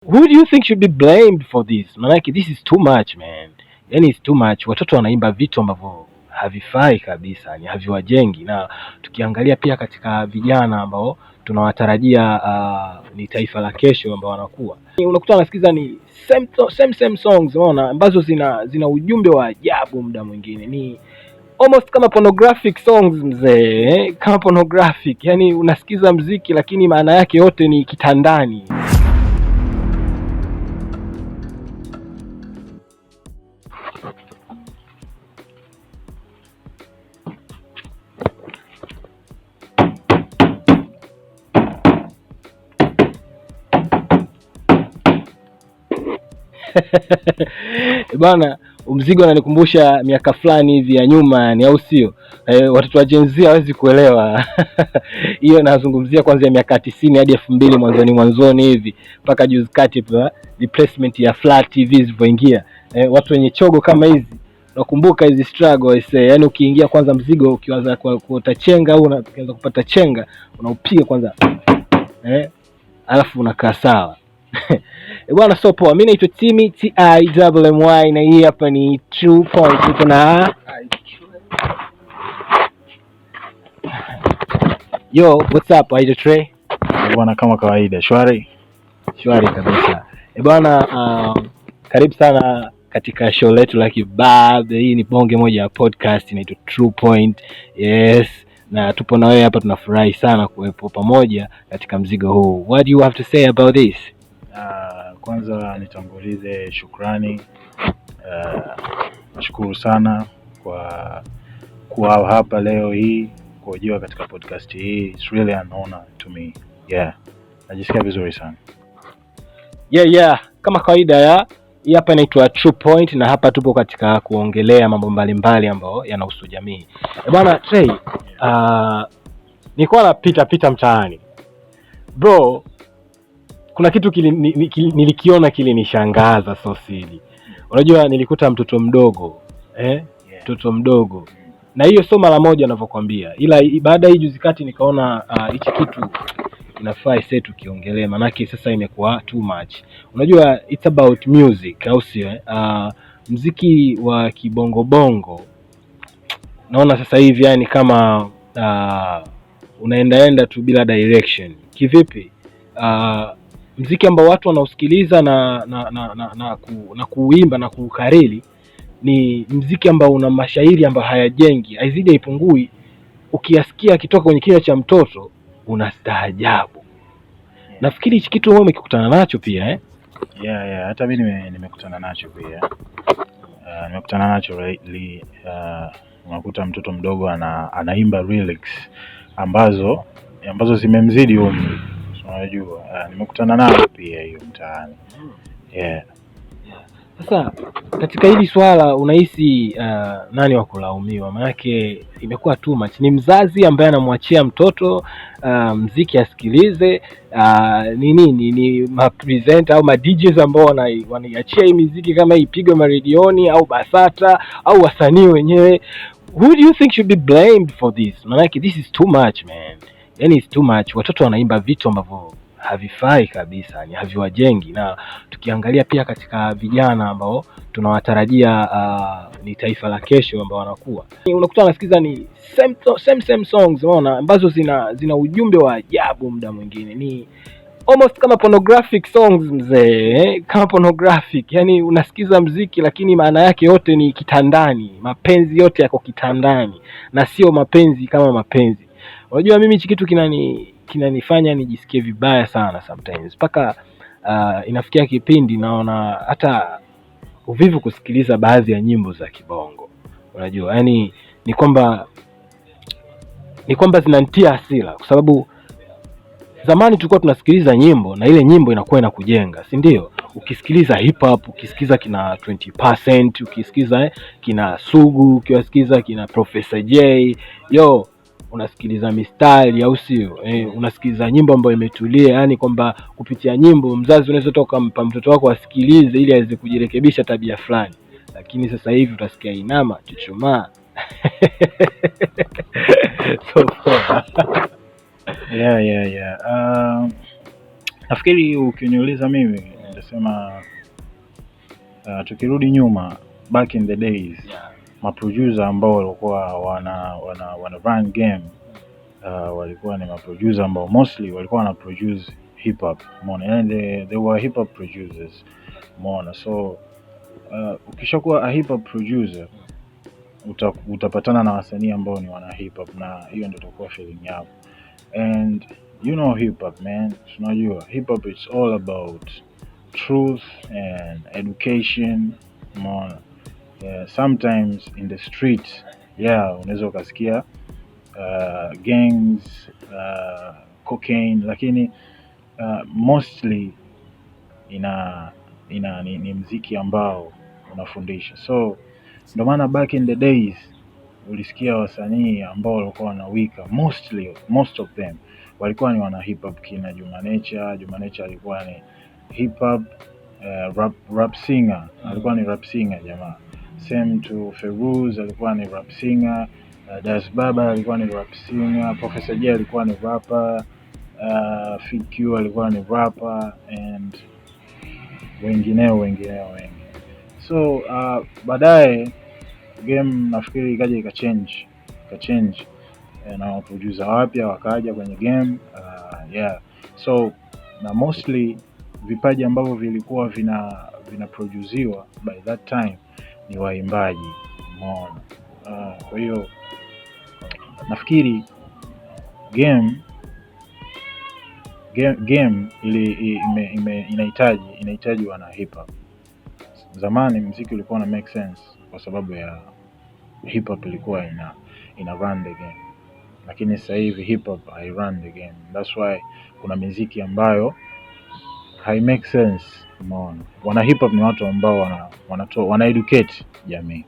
Who do you think should be blamed for this? Manake this is too much man. Yani it's too much. Watoto wanaimba vitu ambavyo havifai kabisa, ni haviwajengi. Na tukiangalia pia katika vijana ambao tunawatarajia ni taifa la kesho ambao wanakuwa, unakuta wanasikiza ni same songs, unaona, ambazo zina ujumbe wa ajabu. Muda mwingine ni almost kama pornographic songs mzee, kama pornographic. Yani unasikiza mziki lakini maana yake yote ni kitandani. Bwana, mzigo unanikumbusha miaka fulani hivi ya nyuma, yani, au sio? Watoto wa Gen Z hawezi kuelewa. Hiyo nazungumzia kwanza ya miaka 90 hadi 2000 mwanzoni hivi mpaka juzi kati replacement ya flat TV zilipoingia. Watu wenye chogo kama hizi nakumbuka hizi struggle yani, ukiingia kwanza mzigo ukianza kuota chenga au unaanza kupata chenga, unaupiga kwanza alafu unakaa sawa. Bwana, so poa. Mimi naitwa Timmy TIMMY na hii hapa ni True Point. Tuko na yo, what's up? Aida Trey bwana, kama kawaida shwari kabisa. Bwana, karibu sana katika show letu la Kibab. Hii ni bonge moja ya podcast inaitwa True Point. Yes, na tupo na wewe hapa, tunafurahi sana kuwepo pamoja katika mzigo huu. What do you have to say about this? Kwanza nitangulize shukrani. Nashukuru sana kwa kuwa hapa leo hii kuojiwa katika podcast hii. It's really an honor to me. Yeah. Najisikia vizuri sana. Yeah. Kama kawaida hii hapa inaitwa True Point na hapa tupo katika kuongelea mambo mbalimbali ambayo yanahusu jamii. Bwana Trey, nilikuwa napita mtaani. Bro, kuna kitu nilikiona kilinishangaza sosili. Unajua nilikuta mtoto mdogo, mtoto mdogo. Na hiyo sio mara moja ninavyokuambia. Ila baada hii juzi kati nikaona hichi kitu inafaa setu kiongelee, manake sasa imekuwa too much. Unajua it's about music, au sio? Muziki wa kibongo bongo naona sasa hivi yani kama unaenda tu bila direction. Kivipi? Muziki ambao watu wanausikiliza na kuimba na kukariri ni muziki ambao una mashairi ambayo hayajengi, haizidi haipungui. Ukiasikia kitoka kwenye kinywa cha mtoto unastaajabu. Nafikiri hichi kitu wewe umekutana nacho pia Yeah, hata mimi nimekutana nacho pia. Nimekutana nacho lately. Unakuta mtoto mdogo anaimba lyrics ambazo zimemzidi umri. Unajua, nimekutana nayo pia hiyo mtaani. Yeah. Sasa katika hili swala unahisi nani wa kulaumiwa? Maanake imekuwa too much. Ni mzazi ambaye anamwachia mtoto mziki asikilize, ni presenter au DJs ambao wanaiachia hii muziki kama ipigwe maredioni au BASATA au wasanii wenyewe? Who do you think should be blamed for this? Maanake this is too much man. Yani it's too much. Watoto wanaimba vitu ambavyo havifai kabisa, ni haviwajengi. Na tukiangalia pia katika vijana ambao tunawatarajia ni taifa la kesho ambao wanakuwa, unakuta wanasikiza ni same songs, unaona, ambazo zina ujumbe wa ajabu. Muda mwingine ni almost kama pornographic songs mzee, kama pornographic. Yani unasikiza mziki lakini maana yake yote ni kitandani, mapenzi yote yako kitandani na sio mapenzi kama mapenzi. Unajua mimi hichi kitu kinanifanya nijisikie vibaya sana sometimes. Mpaka inafikia kipindi naona hata uvivu kusikiliza baadhi ya nyimbo za kibongo. Unajua, yani ni kwamba zinanitia hasira, kwa sababu zamani tulikuwa tunasikiliza nyimbo na ile nyimbo inakuwa inakujenga, si ndio? Ukisikiliza hip hop, ukisikiza kina 20%, ukisikiza kina Sugu, ukiwasikiza kina Professor J, unasikiliza mistari, au sio? Unasikiliza nyimbo ambayo imetulia, yani kwamba kupitia nyimbo mzazi unaweza toka mpa mtoto wako asikilize ili aweze kujirekebisha tabia fulani. Lakini sasa hivi utasikia inama chuchumaa. Yeah. Nafikiri ukiniuliza mimi nitasema tukirudi nyuma back in the days, maproducer ambao walikuwa wana run game walikuwa ni maproducer ambao mostly walikuwa wana produce hip hop, umeona, and they were hip hop producers, umeona. So ukishakuwa a hip hop producer utapatana na wasanii ambao ni wana hip hop, na hiyo ndio itakuwa feeling yako. And you know hip hop, man, unajua hip hop it's all about truth and education, umeona. Sometimes in the street unaweza ukasikia gangs, cocaine, lakini mostly ni mziki ambao unafundisha. So ndio maana back in the days ulisikia wasanii ambao walikuwa wanawika, most of them walikuwa ni wana hip hop. Kina Juma Nature alikuwa ni hip hop rap singer, alikuwa ni rap singer jamaa. Same to Feruz, alikuwa ni rap singer. Das Baba alikuwa ni rap singer. Professor J alikuwa ni rapper. FQ alikuwa ni rapper, and wengineo wengi. So baadaye game nafikiri ikaja ikachange na producer wapya wakaja kwenye game. So na mostly vipaji ambavyo vilikuwa vinaproduciwa by that time ni waimbaji, umeona. Kwa hiyo nafikiri game inahitaji wana hip hop. Zamani muziki ulikuwa na make sense kwa sababu ya hip hop ilikuwa ina run the game, lakini sasa hivi hip hop hai run the game. That's why kuna muziki ambayo hai make sense, umeona. Wana hip hop ni watu ambao wana educate jamii.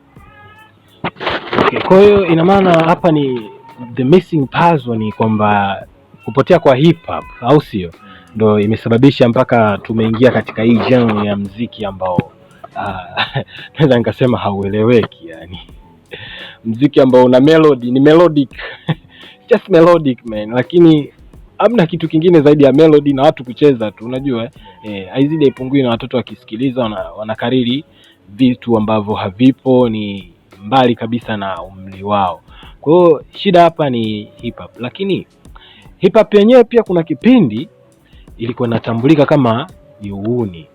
Okay, kwa hiyo ina maana hapa ni the missing puzzle ni kwamba kupotea kwa hip hop, au sio? Ndio imesababisha mpaka tumeingia katika hii genre ya muziki ambao naweza nikasema haueleweki, yani muziki ambao una melody, ni melodic just melodic man, lakini hamna kitu kingine zaidi ya melody na watu kucheza tu, unajua haizidi haipungui, na watoto wakisikiliza wanakariri vitu ambavyo havipo, ni mbali kabisa na umri wao. Kwa hiyo shida hapa ni hip hop, lakini hip hop yenyewe pia kuna kipindi ilikuwa inatambulika kama ni uhuni.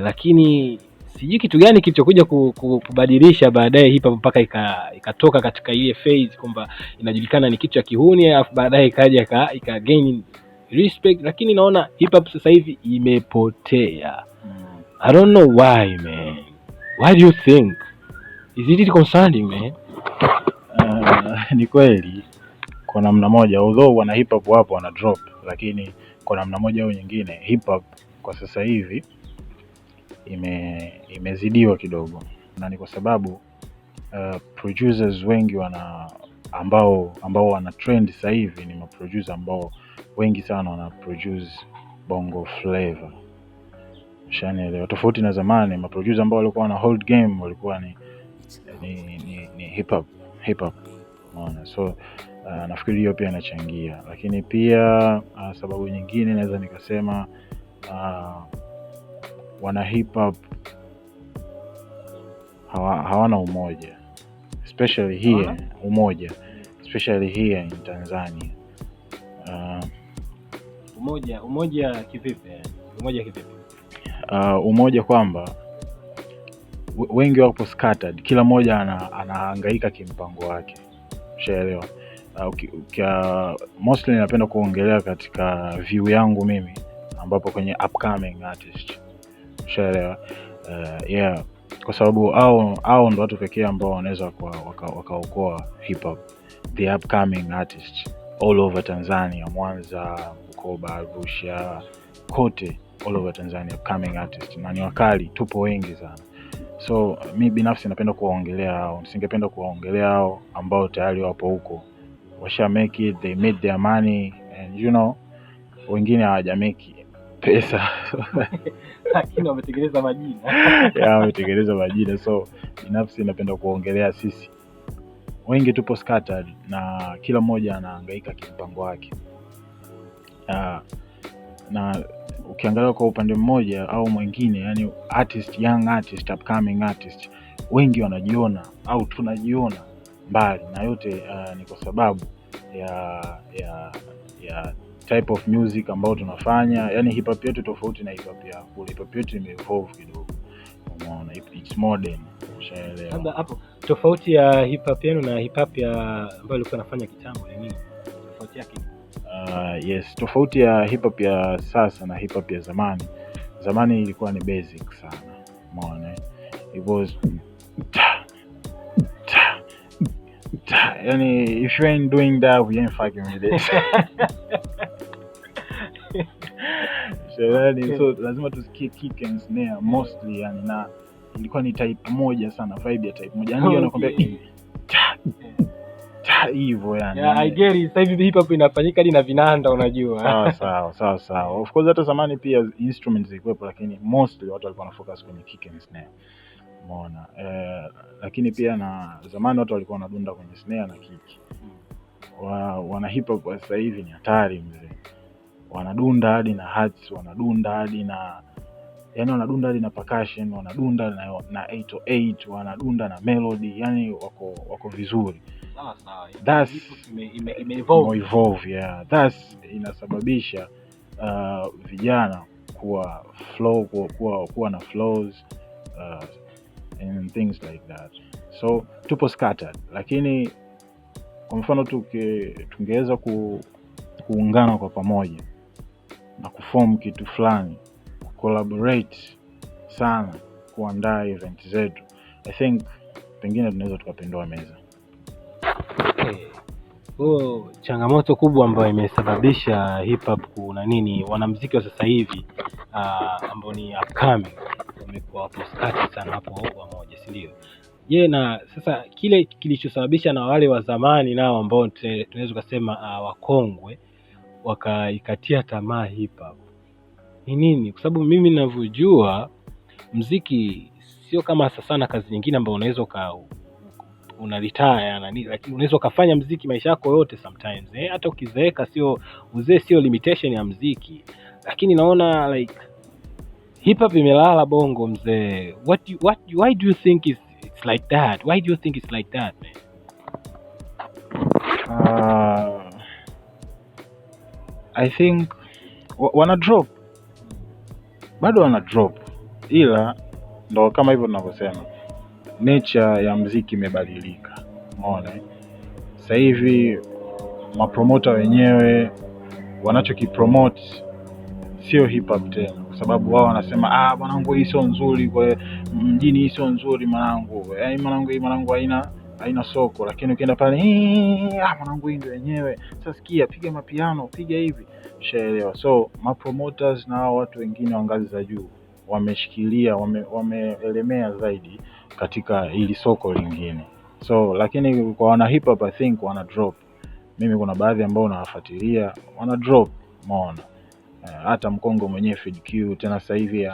Lakini sijui kitu gani kilichokuja kubadilisha baadaye hip hop mpaka ikatoka katika ile phase kwamba inajulikana ni kitu cha kihuni, alafu baadaye ikaja gain respect, lakini naona hip hop sasa hivi imepotea. I don't know why, man. Why do you think? Is it concerning, man? Ni kweli kwa namna moja, although wana hip hop wapo wana drop, lakini kwa namna moja au nyingine hip hop kwa sasa hivi imezidiwa kidogo, na ni kwa sababu producers wengi ambao wana trend sasa hivi ni maproducer ambao wengi sana wana produce bongo flavor. Shanaelewa, tofauti na zamani maproducer ambao walikuwa wana hold game walikuwa ni hip hop, unaona. So nafikiri hiyo pia inachangia, lakini pia sababu nyingine naweza nikasema wana hip hop hawana umoja, especially here in Tanzania. Umoja kivipi? Umoja kwamba wengi wapo scattered, kila mmoja anahangaika kimpango wake, ushaelewa. Mostly napenda kuongelea katika view yangu mimi, ambapo kwenye upcoming artist, ushaelewa. Kwa sababu hao ndo watu pekee ambao wanaweza wakaokoa hip hop, the upcoming artist all over Tanzania, Mwanza, Bukoba, Arusha, kote all over Tanzania, upcoming artist, na ni wakali, tupo wengi sana. So mi binafsi napenda kuwaongelea hao, nisingependa kuwaongelea hao ambao tayari wapo huko, washa make it, they made their money, and you know wengine hawaja make pesa lakini wametengeneza majina wametengeneza majina. So binafsi napenda kuongelea sisi wengi tupo scattered na kila mmoja anahangaika kimpango wake. Na ukiangalia kwa upande mmoja au mwingine, yani young artist, upcoming artist wengi wanajiona au tunajiona mbali na yote. Ni kwa sababu ya type of music ambao tunafanya. Yani hip hop yetu tofauti na hip hop ya kule. Hip hop yetu ime-evolve kidogo, umeona, it's modern. Ushaelewa? Labda hapo tofauti ya hip hop yenu na hip hop ya ambayo ilikuwa inafanya kitambo ni nini? Tofauti yake? Yes, tofauti ya hip hop ya sasa na hip hop ya zamani ilikuwa ni basic sana, umeona. It was yani if you ain't doing that, we ain't fucking with it. So lazima tusikie kick and snare mostly, yani, na ilikuwa ni type moja sana, vibe ya type moja, yani anakuambia hivyo yani. Yeah, I get it. Sasa hivi hip hop inafanyika hadi na vinanda, unajua. Sawa. Of course hata zamani pia instruments zilikuwepo, lakini mostly watu walikuwa wanafocus kwenye kick and snare, umeona. Lakini pia na zamani watu walikuwa wanadunda kwenye snare na kick. Wana hip hop sasa hivi ni hatari mzee. Wanadunda hadi na hats, wanadunda hadi na percussion, wanadunda na 808, wanadunda na melody, yani wako vizuri. Sawa. That's Evolve. Yeah. That's inasababisha vijana kuwa na flows and things like that. So tupo scattered, lakini kwa mfano tungeweza kuungana kwa pamoja na kuform kitu fulani, collaborate sana kuandaa event zetu, I think pengine tunaweza tukapindua meza. Changamoto kubwa ambayo imesababisha hip hop kuna nini, wanamuziki wa sasa hivi ambao ni upcoming wamekuwa waposkati sana hapo pamoja, si ndio? Na sasa kile kilichosababisha na wale wa zamani nao ambao tunaweza kusema wakongwe wakaikatia tamaa hip hop ni nini? Kwa sababu mimi ninavyojua muziki sio kama sana kazi nyingine ambayo unaweza una retire na nini, lakini unaweza kufanya muziki maisha yako yote sometimes. Hata ukizeeka sio limitation ya muziki. Lakini naona like hip hop imelala bongo mzee. Why do you think it's like that? Why do you think it's like that, man? I think bado wana drop, ila ndo kama hivyo tunavyosema, nature ya muziki imebadilika, umeona. Sasa hivi mapromota wenyewe wanachokipromote sio hip hop tena, kwa sababu wao wanasema mwanangu hii sio nzuri, kwa mjini hii sio nzuri mwanangu, hii mwanangu haina soko. Lakini ukienda pale mwanangu hii ndio yenyewe, sasa sikia, piga mapiano, piga hivi, ushaelewa. So mapromoters na watu wengine wa ngazi za juu wameshikilia, wameelemea zaidi katika hili soko lingine. So lakini kwa wana hip hop I think wana drop. Mimi kuna baadhi ambao nawafuatilia wana drop, umeona. Hata Mkongo mwenyewe Fid Q tena sasa hivi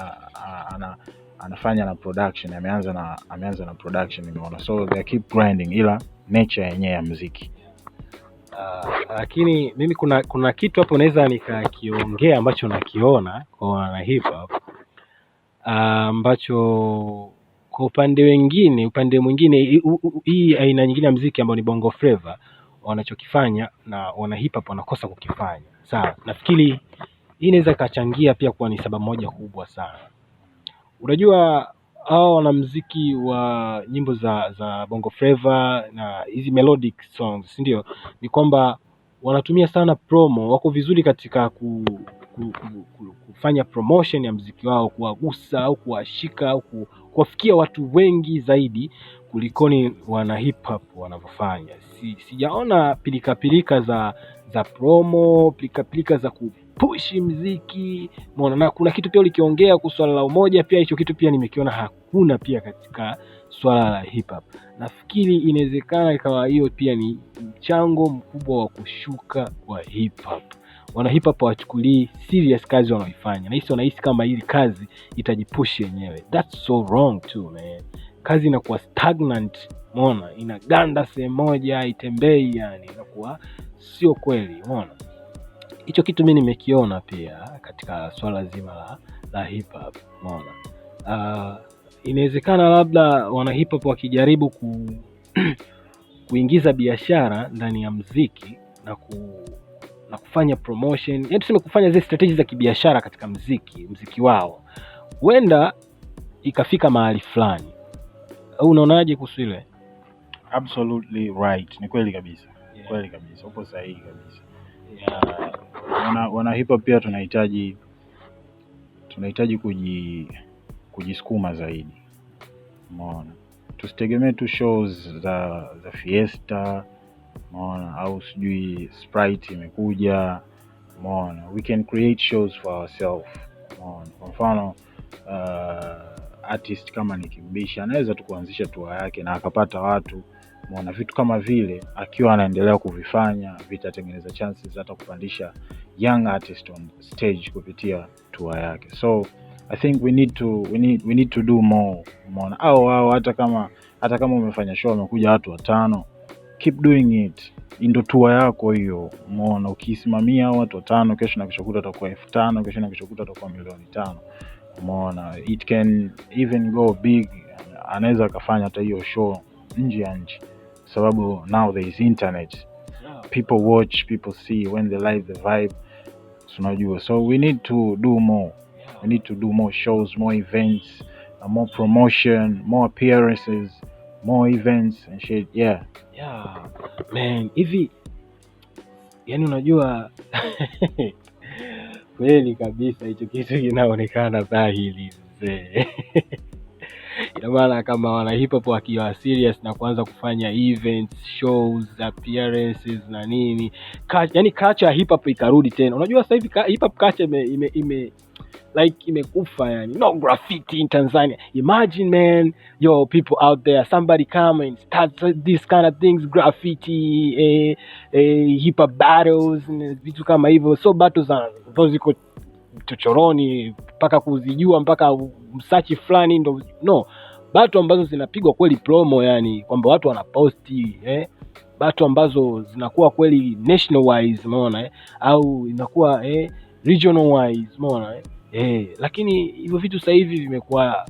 anafanya na production, ameanza na production, nimeona. So they keep grinding, ila nature yenyewe ya muziki. Lakini mimi kuna kitu hapo naweza nikakiongea ambacho nakiona kwa wana hip hop ambacho kwa upande mwingine hii aina nyingine ya muziki ambao ni bongo flava wanachokifanya na wana hip hop wanakosa kukifanya. Sawa, nafikiri hii inaweza kachangia pia kuwa ni sababu moja kubwa sana. Unajua hao wanamuziki wa nyimbo za bongo flava na hizi melodic songs, si ndio? Ni kwamba wanatumia sana promo, wako vizuri katika kufanya promotion ya muziki wao, kuwagusa au kuwashika au kuwafikia watu wengi zaidi kulikoni wana hip hop wanavyofanya. Sijaona pilika za promo, pilika za kupush muziki, umeona. Na kuna kitu pia ulikiongea kwa swala la umoja, pia hicho kitu pia nimekiona hakuna pia katika swala la hip hop. Nafikiri inawezekana ikawa hiyo pia ni mchango mkubwa wa kushuka kwa hip hop. Wana hip hop hawachukulii serious kazi wanaoifanya, na hisi wanahisi kama hili kazi itajipush yenyewe. That's so wrong too, man. Kazi inakuwa stagnant, umeona, inaganda sehemu moja, itembei, yani inakuwa sio kweli, umeona. hicho kitu mimi nimekiona pia katika swala zima la hip hop, umeona. Inawezekana labda wana hip hop wakijaribu kuingiza biashara ndani ya muziki na kufanya promotion, yaani tuseme kufanya zile strategy za kibiashara katika muziki wao, huenda ikafika mahali fulani. Au unaonaje kuhusu ile? Absolutely right, ni kweli kabisa. Kweli kabisa, upo sahihi kabisa. Wana hip hop pia tunahitaji kujisukuma zaidi, umeona. Tusitegemee tu shows za Fiesta, umeona, au sijui Sprite imekuja, umeona. We can create shows for ourselves, umeona. Kwa mfano artist kama Nicki Minaj anaweza tu kuanzisha tour yake na akapata watu, umeona. Vitu kama vile akiwa anaendelea kuvifanya vitatengeneza chances hata kupandisha young artist on stage kupitia tour yake. So I think we need to do more, umeona. Au hata kama umefanya show umekuja watu 5, keep doing it. Ndio tour yako hiyo, umeona. Ukisimamia watu 5, kesho na kesho kuta utakuwa 5,000, kesho na kesho kuta utakuwa 5,000,000, umeona. It can even go big. Anaweza akafanya hata hiyo show nje ya nchi, sababu now there is internet, people watch, people see when they like the vibe, unajua. So we need to do more. We need to do more shows, more events, more promotion, more appearances, more events and shit. Yeah man, hivi yani unajua kweli kabisa hicho kitu kinaonekana dhahiri mzee. Ina maana kama wana hip hop wakiwa serious na kuanza kufanya events, shows, appearances na nini, yani culture ya hip hop ikarudi tena. Unajua sasa hivi hip hop culture imekufa, yani no graffiti in Tanzania. Imagine man, yo people out there, somebody come and start this kind of things, graffiti, hip hop battles, vitu kama hivyo. So battles ziko chochoroni mpaka kuzijua mpaka msachi fulani ndo no, batu ambazo zinapigwa kweli promo, yani kwamba watu wanaposti, batu ambazo zinakuwa kweli national wise, umeona, au inakuwa regional wise, umeona. Lakini hivyo vitu sasa hivi vimekuwa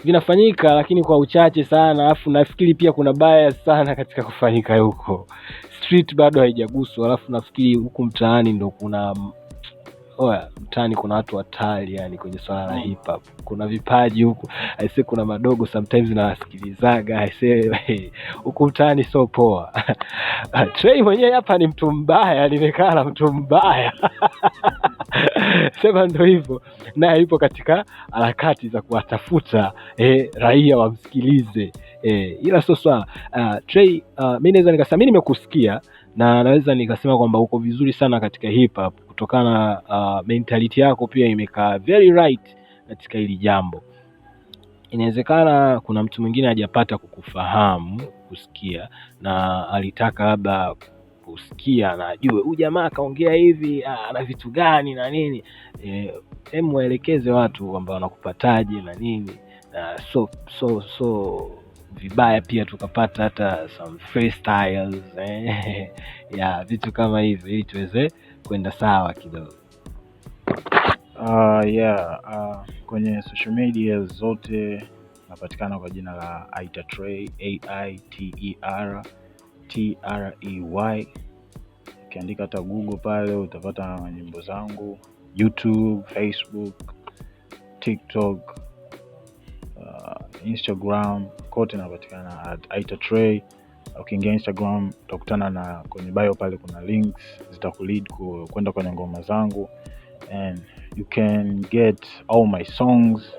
vinafanyika lakini kwa uchache sana, alafu nafikiri pia kuna bias sana katika kufanyika huko. Street bado haijaguswa, alafu nafikiri huku mtaani ndo kuna mtaani kuna watu hatari, yani kwenye swala la hip hop. Kuna vipaji huku, aisee, kuna madogo sometimes nawasikilizaga, aisee, huku mtaani so poa. Trey mwenyewe hapa ni mtu mbaya, nimekana mtu mbaya. Sema ndo hivyo, naye yupo katika harakati za kuwatafuta raia wamsikilize, ila sio swala. Trey, mimi naweza nikasema mimi nimekusikia na naweza nikasema kwamba uko vizuri sana katika hip hop kutokana na mentality yako pia imekaa very right katika hili jambo. Inawezekana kuna mtu mwingine hajapata kukufahamu, kusikia, na alitaka labda kusikia na ajue huyu jamaa kaongea hivi, ana vitu gani na nini. Hebu waelekeze watu kwamba wanakupataje na nini, na so vibaya pia tukapata hata some freestyles ya vitu kama hivyo ili tuweze kwenda sawa kidogo. Kwenye social media zote napatikana kwa jina la Aiter Trey, AITER TREY. Ukiandika hata Google pale utapata nyimbo zangu, YouTube, Facebook, TikTok, Instagram, kote napatikana Aiter Trey. Ukiingia Instagram utakutana na kwenye bio pale kuna links zitakulead kwenda kwenye ngoma zangu, and you can get all my songs.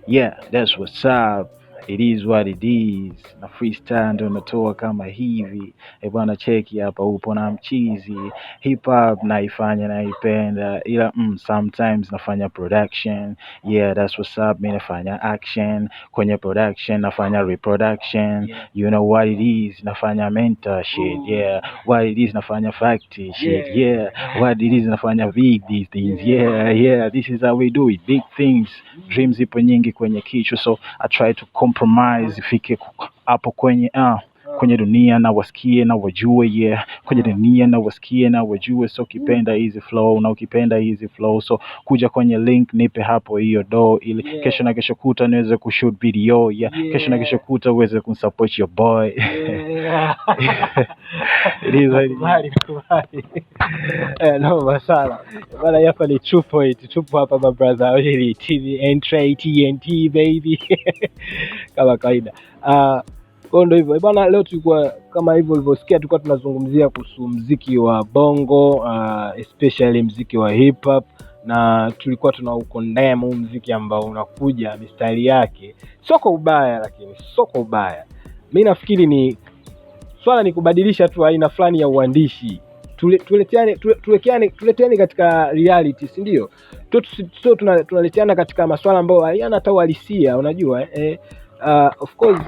Yeah, that's what's up. It is what it is. Na freestyle ndo natoa kama hivi. Bwana cheki hapa upo na mchizi. Hip hop naifanya naipenda, ila sometimes nafanya production. Yeah, that's what's up. Mimi nafanya action kwenye production, nafanya reproduction. You know what it is, nafanya mentor shit. Yeah, what it is, nafanya factory shit. Yeah, what it is, nafanya big these things. Yeah, this is how we do it. Big things. Dreams ipo nyingi kwenye kichwa, so I try to compromise ifike hapo kwenye kwenye dunia na wasikie na wajue, yeah, kwenye dunia na wasikie na wajue. So ukipenda hizi flow na ukipenda hizi flow, so kuja kwenye link nipe hapo hiyo do, ili kesho na kesho kuta niweze kushoot video, yeah, kesho na kesho kuta uweze kumsupport your boy. It is what it is. No masala bana, hapa ni tupo hapa my brother wawili TNT baby. Kama kawaida. Kwa ndio hivyo bwana, leo tulikuwa kama hivyo ulivyosikia, tulikuwa tunazungumzia kuhusu muziki wa bongo, especially muziki wa hip hop, na tulikuwa tunaukondem muziki ambao unakuja mistari yake sio kwa ubaya, lakini sio kwa ubaya. Mimi nafikiri ni swala ni kubadilisha tu aina fulani ya uandishi, tuleteane katika reality, si ndio? Sio tunaleteana katika masuala ambayo hayana hata uhalisia, unajua of course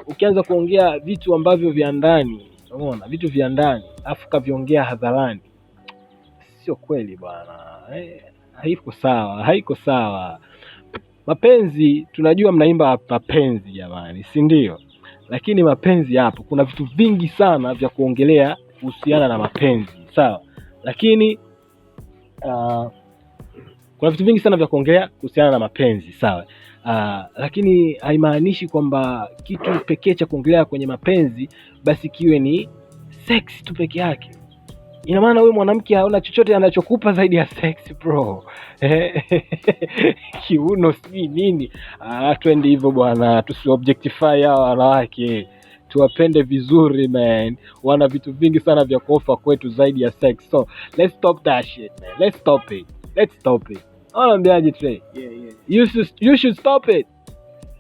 ukianza kuongea vitu ambavyo vya ndani, unaona vitu vya ndani afu kaviongea hadharani, sio kweli bwana. Haiko sawa. Mapenzi tunajua mnaimba mapenzi jamani, si ndio? Lakini mapenzi hapo kuna vitu vingi sana vya kuongelea kuhusiana na mapenzi, sawa? Lakini kuna vitu vingi sana vya kuongelea kuhusiana na mapenzi, sawa? Lakini haimaanishi kwamba kitu pekee cha kuongelea kwenye mapenzi basi kiwe ni sex tu peke yake. Ina maana wewe mwanamke hauna chochote anachokupa zaidi ya sex bro. Kiuno si nini? Twende hivyo bwana, tusiobjectify hao wanawake. Tuwapende vizuri man. Wana vitu vingi sana vya kuofa kwetu zaidi ya sex. So, let's stop that shit man. Let's stop it. Anaambiaje Trey? Yeah. You should stop it.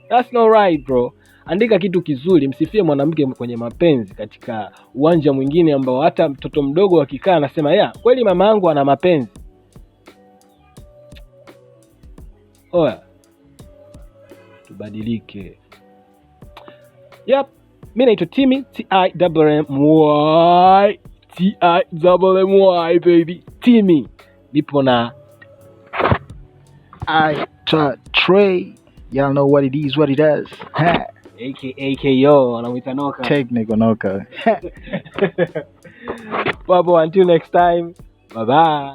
That's not right bro. Andika kitu kizuri, msifie mwanamke kwenye mapenzi katika uwanja mwingine ambao hata mtoto mdogo akikaa anasema kweli mama yangu ana mapenzi. Oya, tubadilike. Yep, mimi naitwa Timmy, Timmy baby. Timmy. Nipo na Trey. Y'all know what it is, what it does. AKO, anamuita Noka. Technical Noka. Babo, until next time. Bye bye.